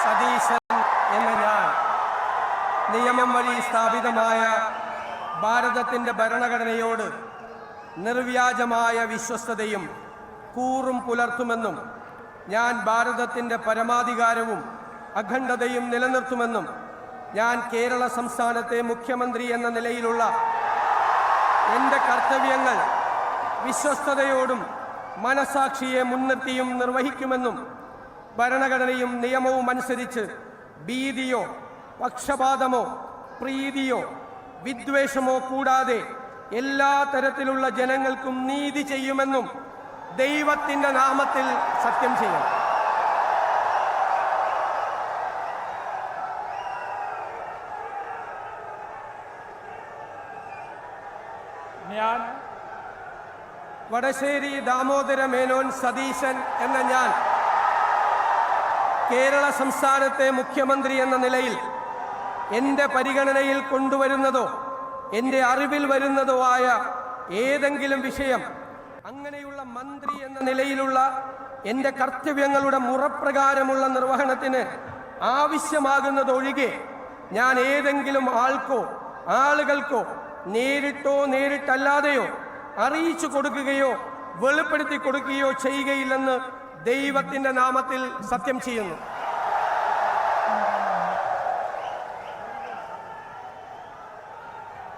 സതീശൻ എന്ന ഞാൻ നിയമം വഴി സ്ഥാപിതമായ ഭാരതത്തിൻ്റെ ഭരണഘടനയോട് നിർവ്യാജമായ വിശ്വസ്തതയും കൂറും പുലർത്തുമെന്നും ഞാൻ ഭാരതത്തിൻ്റെ പരമാധികാരവും അഖണ്ഡതയും നിലനിർത്തുമെന്നും ഞാൻ കേരള സംസ്ഥാനത്തെ മുഖ്യമന്ത്രി എന്ന നിലയിലുള്ള എൻ്റെ കർത്തവ്യങ്ങൾ വിശ്വസ്തയോടും മനസാക്ഷിയെ മുൻനിർത്തിയും നിർവഹിക്കുമെന്നും ഭരണഘടനയും നിയമവും അനുസരിച്ച് ഭീതിയോ പക്ഷപാതമോ പ്രീതിയോ വിദ്വേഷമോ കൂടാതെ എല്ലാ തരത്തിലുള്ള ജനങ്ങൾക്കും നീതി ചെയ്യുമെന്നും ദൈവത്തിൻ്റെ നാമത്തിൽ സത്യം ചെയ്യും. ഞാൻ വടശ്ശേരി ദാമോദര മേനോൻ സതീശൻ എന്ന ഞാൻ കേരള സംസ്ഥാനത്തെ മുഖ്യമന്ത്രി എന്ന നിലയിൽ എൻ്റെ പരിഗണനയിൽ കൊണ്ടുവരുന്നതോ എൻ്റെ അറിവിൽ വരുന്നതോ ആയ ഏതെങ്കിലും വിഷയം അങ്ങനെയുള്ള മന്ത്രി എന്ന നിലയിലുള്ള എൻ്റെ കർത്തവ്യങ്ങളുടെ മുറപ്രകാരമുള്ള നിർവഹണത്തിന് ആവശ്യമാകുന്നതൊഴികെ ഞാൻ ഏതെങ്കിലും ആൾക്കോ ആളുകൾക്കോ നേരിട്ടോ നേരിട്ടല്ലാതെയോ അറിയിച്ചു കൊടുക്കുകയോ വെളിപ്പെടുത്തി കൊടുക്കുകയോ ചെയ്യുകയില്ലെന്ന് ദൈവത്തിൻ്റെ നാമത്തിൽ സത്യം ചെയ്യുന്നു.